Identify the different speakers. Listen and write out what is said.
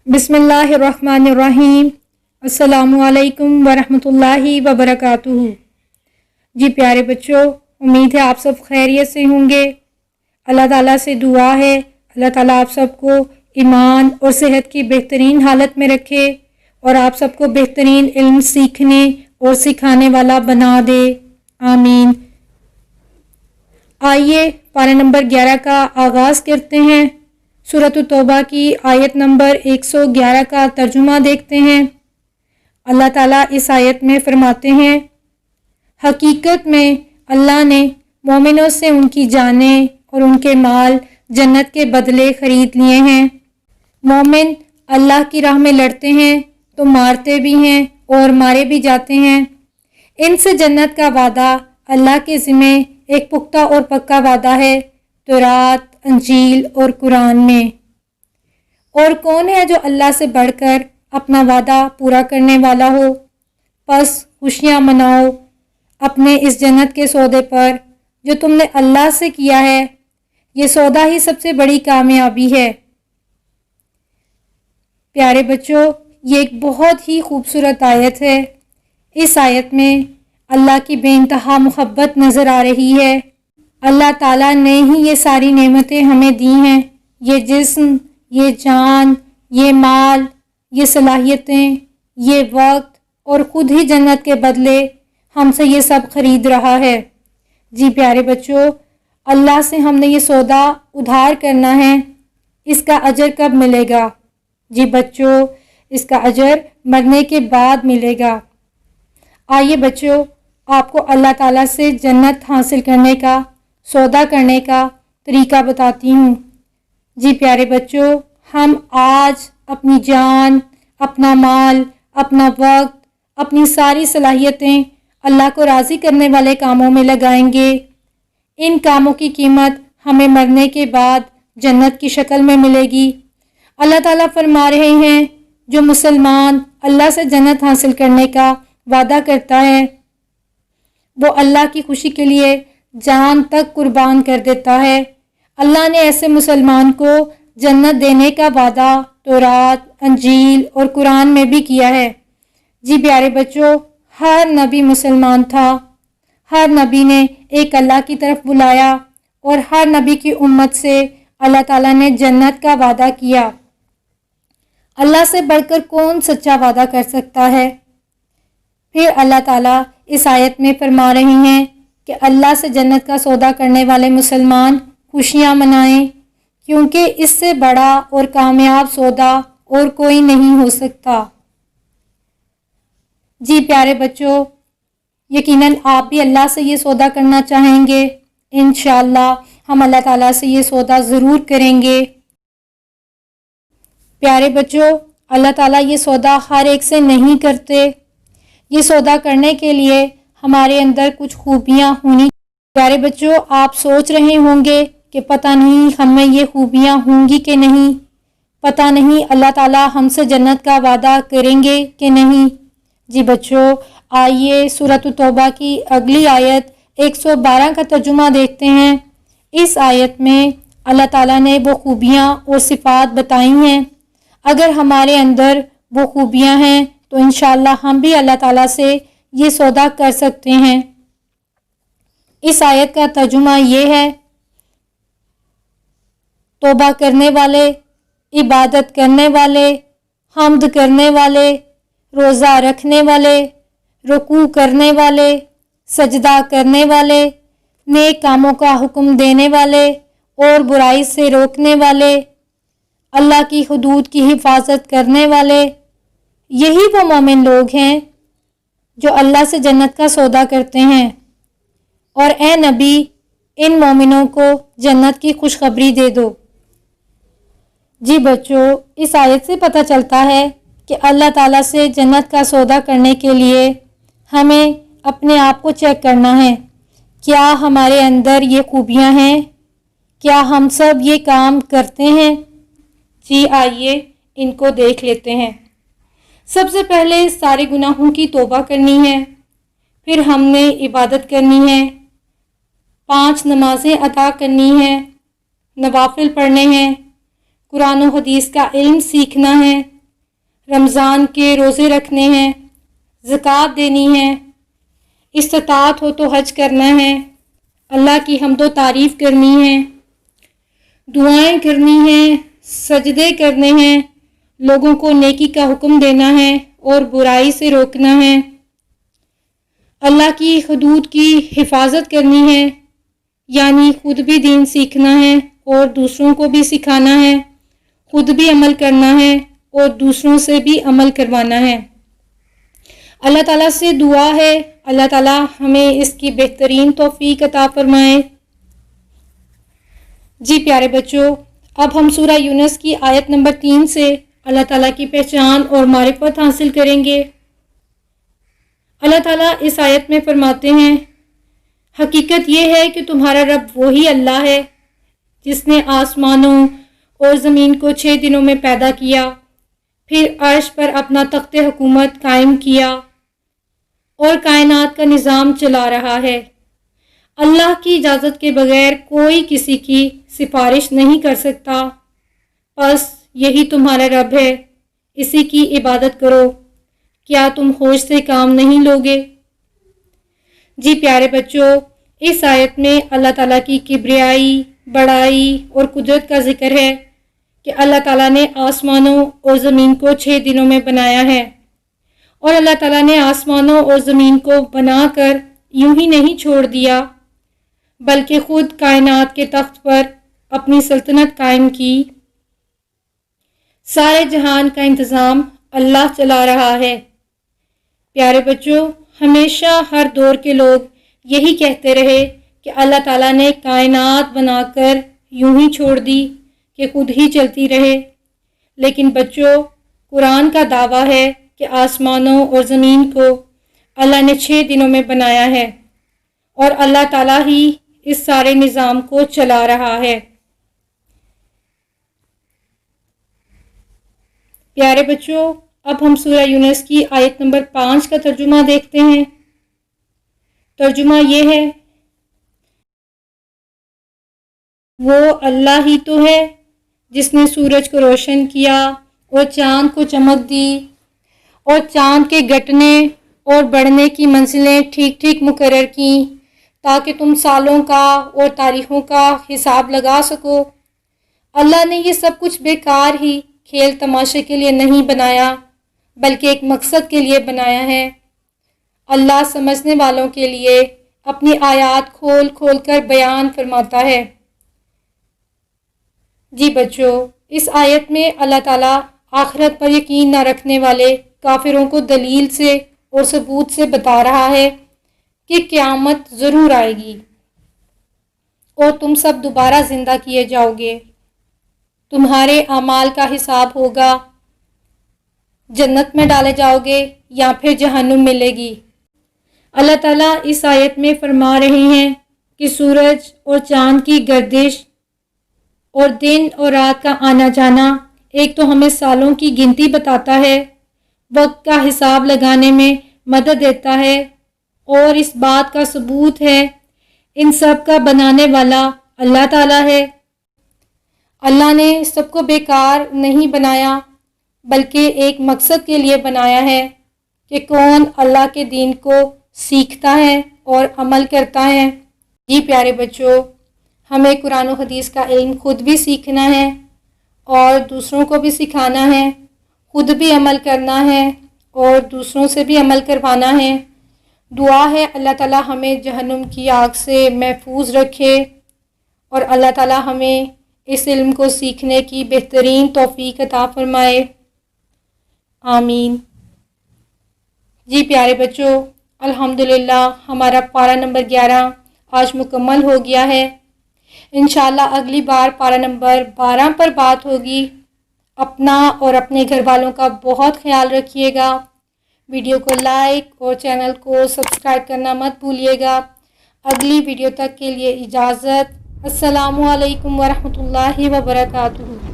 Speaker 1: बिस्मिल्लाहिर्रहमानिर्रहीम। अस्सलामुअलैकुम वरहमतुल्लाहि वबरकातुहू। जी प्यारे बच्चों, उम्मीद है आप सब खैरियत से होंगे। अल्लाह ताला से दुआ है अल्लाह ताला आप सबको ईमान और सेहत की बेहतरीन हालत में रखे और आप सबको बेहतरीन इल्म सीखने और सिखाने वाला बना दे, आमीन। आइए पारा नंबर 11 का आगाज़ करते हैं। सूरत तौबा की आयत नंबर 111 का तर्जुमा देखते हैं। अल्लाह ताला इस आयत में फरमाते हैं, हकीकत में अल्लाह ने मोमिनों से उनकी जानें और उनके माल जन्नत के बदले ख़रीद लिए हैं। मोमिन अल्लाह की राह में लड़ते हैं तो मारते भी हैं और मारे भी जाते हैं। इनसे जन्नत का वादा अल्लाह के ज़िम्मे एक पुख्ता और पक्का वादा है तौरात, अंजील और कुरान में। और कौन है जो अल्लाह से बढ़कर अपना वादा पूरा करने वाला हो। बस खुशियाँ मनाओ अपने इस जन्नत के सौदे पर जो तुमने अल्लाह से किया है। ये सौदा ही सबसे बड़ी कामयाबी है। प्यारे बच्चों, ये एक बहुत ही खूबसूरत आयत है। इस आयत में अल्लाह की बेइंतहा मोहब्बत नज़र आ रही है। अल्लाह ताला ने ही ये सारी नेमतें हमें दी हैं, ये जिस्म, ये जान, ये माल, ये सलाहियतें, ये वक्त और ख़ुद ही जन्नत के बदले हमसे ये सब ख़रीद रहा है। जी प्यारे बच्चों, अल्लाह से हमने ये सौदा उधार करना है। इसका अजर कब मिलेगा? जी बच्चों, इसका अजर मरने के बाद मिलेगा। आइए बच्चों, आपको अल्लाह ताला से जन्नत हासिल करने का सौदा करने का तरीका बताती हूँ। जी प्यारे बच्चों, हम आज अपनी जान, अपना माल, अपना वक्त, अपनी सारी सलाहियतें अल्लाह को राज़ी करने वाले कामों में लगाएंगे। इन कामों की कीमत हमें मरने के बाद जन्नत की शक्ल में मिलेगी। अल्लाह ताला फरमा रहे हैं, जो मुसलमान अल्लाह से जन्नत हासिल करने का वादा करता है वो अल्लाह की खुशी के लिए जान तक कुर्बान कर देता है। अल्लाह ने ऐसे मुसलमान को जन्नत देने का वादा तौरात, अंजील और कुरान में भी किया है। जी प्यारे बच्चों, हर नबी मुसलमान था। हर नबी ने एक अल्लाह की तरफ बुलाया और हर नबी की उम्मत से अल्लाह ताला ने जन्नत का वादा किया। अल्लाह से बढ़कर कौन सच्चा वादा कर सकता है? फिर अल्लाह ताला इस आयत में फरमा रही हैं कि अल्लाह से जन्नत का सौदा करने वाले मुसलमान खुशियाँ मनाएं, क्योंकि इससे बड़ा और कामयाब सौदा और कोई नहीं हो सकता। जी प्यारे बच्चों, यकीनन आप भी अल्लाह से ये सौदा करना चाहेंगे। इंशाअल्लाह हम अल्लाह ताला से ये सौदा ज़रूर करेंगे। प्यारे बच्चों, अल्लाह ताला ये सौदा हर एक से नहीं करते। ये सौदा करने के लिए हमारे अंदर कुछ खूबियाँ होनी। प्यारे बच्चों, आप सोच रहे होंगे कि पता नहीं हमें ये खूबियाँ होंगी कि नहीं, पता नहीं अल्लाह ताला हमसे जन्नत का वादा करेंगे कि नहीं। जी बच्चों, आइए सूरत तौबा की अगली आयत 112 का तर्जुमा देखते हैं। इस आयत में अल्लाह ताला ने वो खूबियाँ और सिफ़ात बताई हैं। अगर हमारे अंदर वो खूबियाँ हैं तो इंशाअल्लाह हम भी अल्लाह ताला से ये सौदा कर सकते हैं। इस आयत का तर्जुमा ये है, तौबा करने वाले, इबादत करने वाले, हम्द करने वाले, रोज़ा रखने वाले, रुकू करने वाले, सजदा करने वाले, नेक कामों का हुक्म देने वाले और बुराई से रोकने वाले, अल्लाह की हुदूद की हिफाजत करने वाले, यही वो मोमिन लोग हैं जो अल्लाह से जन्नत का सौदा करते हैं। और ए नबी, इन मोमिनों को जन्नत की खुशखबरी दे दो। जी बच्चों, इस आयत से पता चलता है कि अल्लाह ताला से जन्नत का सौदा करने के लिए हमें अपने आप को चेक करना है। क्या हमारे अंदर ये खूबियाँ हैं? क्या हम सब ये काम करते हैं? जी आइए इनको देख लेते हैं। सबसे पहले सारे गुनाहों की तौबा करनी है। फिर हमने इबादत करनी है, 5 नमाज़ें अदा करनी है, नवाफिल पढ़ने हैं, कुरान और हदीस का इल्म सीखना है, رمضان کے روزے رکھنے ہیں، زکوٰۃ دینی ہے، استطاعت ہو تو حج کرنا ہے، اللہ کی حمد و تعریف کرنی ہے، دعائیں کرنی ہیں، سجدے کرنے ہیں، لوگوں کو نیکی کا حکم دینا ہے اور برائی سے روکنا ہے، اللہ کی حدود کی حفاظت کرنی ہے، یعنی خود بھی دین سیکھنا ہے اور دوسروں کو بھی سکھانا ہے، خود بھی عمل کرنا ہے اور دوسروں سے بھی عمل کروانا ہے۔ اللہ تعالیٰ سے دعا ہے اللہ تعالیٰ ہمیں اس کی بہترین توفیق عطا فرمائے۔ جی پیارے بچوں، اب ہم سورہ یونس کی آیت نمبر 3 سے اللہ تعالیٰ کی پہچان اور معرفت حاصل کریں گے۔ اللہ تعالیٰ اس آیت میں فرماتے ہیں، حقیقت یہ ہے کہ تمہارا رب وہی اللہ ہے جس نے آسمانوں اور زمین کو 6 دنوں میں پیدا کیا، پھر عرش پر اپنا تخت حکومت قائم کیا اور کائنات کا نظام چلا رہا ہے۔ اللہ کی اجازت کے بغیر کوئی کسی کی سفارش نہیں کر سکتا، بس یہی تمہارا رب ہے، اسی کی عبادت کرو، کیا تم ہوش سے کام نہیں لوگے؟ جی پیارے بچوں، اس آیت میں اللہ تعالیٰ کی کبریائی، بڑائی اور قدرت کا ذکر ہے کہ اللہ تعالیٰ نے آسمانوں اور زمین کو 6 دنوں میں بنایا ہے، اور اللہ تعالیٰ نے آسمانوں اور زمین کو بنا کر یوں ہی نہیں چھوڑ دیا، بلکہ خود کائنات کے تخت پر اپنی سلطنت قائم کی۔ سارے جہان کا انتظام اللہ چلا رہا ہے۔ پیارے بچوں، ہمیشہ ہر دور کے لوگ یہی کہتے رہے کہ اللہ تعالیٰ نے کائنات بنا کر یوں ہی چھوڑ دی کہ خود ہی چلتی رہے، لیکن بچوں، قرآن کا دعویٰ ہے کہ آسمانوں اور زمین کو اللہ نے 6 دنوں میں بنایا ہے اور اللہ تعالیٰ ہی اس سارے نظام کو چلا رہا ہے۔ پیارے بچوں، اب ہم سورہ یونس کی آیت نمبر 5 کا ترجمہ دیکھتے ہیں۔ ترجمہ یہ ہے، وہ اللہ ہی تو ہے جس نے سورج کو روشن کیا اور چاند کو چمک دی اور چاند کے گھٹنے اور بڑھنے کی منزلیں ٹھیک ٹھیک مقرر کیں تاکہ تم سالوں کا اور تاریخوں کا حساب لگا سکو۔ اللہ نے یہ سب کچھ بیکار ہی کھیل تماشے کے لیے نہیں بنایا، بلکہ ایک مقصد کے لیے بنایا ہے۔ اللہ سمجھنے والوں کے لیے اپنی آیات کھول کھول کر بیان فرماتا ہے۔ جی بچوں، اس آیت میں اللہ تعالیٰ آخرت پر یقین نہ رکھنے والے کافروں کو دلیل سے اور ثبوت سے بتا رہا ہے کہ قیامت ضرور آئے گی اور تم سب دوبارہ زندہ کیے جاؤ گے، تمہارے اعمال کا حساب ہوگا، جنت میں ڈالے جاؤ گے یا پھر جہنم ملے گی۔ اللہ تعالیٰ اس آیت میں فرما رہے ہیں کہ سورج اور چاند کی گردش اور دن اور رات کا آنا جانا ایک تو ہمیں سالوں کی گنتی بتاتا ہے، وقت کا حساب لگانے میں مدد دیتا ہے، اور اس بات کا ثبوت ہے ان سب کا بنانے والا اللہ تعالیٰ ہے۔ اللہ نے سب کو بیکار نہیں بنایا، بلکہ ایک مقصد کے لیے بنایا ہے کہ کون اللہ کے دین کو سیکھتا ہے اور عمل کرتا ہے۔ جی پیارے بچوں، ہمیں قرآن و حدیث کا علم خود بھی سیکھنا ہے اور دوسروں کو بھی سکھانا ہے، خود بھی عمل کرنا ہے اور دوسروں سے بھی عمل کروانا ہے۔ دعا ہے اللہ تعالیٰ ہمیں جہنم کی آگ سے محفوظ رکھے اور اللہ تعالیٰ ہمیں اس علم کو سیکھنے کی بہترین توفیق عطا فرمائے، آمین۔ جی پیارے بچوں، الحمدللہ ہمارا پارہ نمبر 11 آج مکمل ہو گیا ہے۔ انشاءاللہ اگلی بار پارہ نمبر 12 پر بات ہوگی۔ اپنا اور اپنے گھر والوں کا بہت خیال رکھیے گا۔ ویڈیو کو لائک اور چینل کو سبسکرائب کرنا مت بھولیے گا۔ اگلی ویڈیو تک کے لیے اجازت۔ السلام علیکم ورحمۃ اللہ وبرکاتہ۔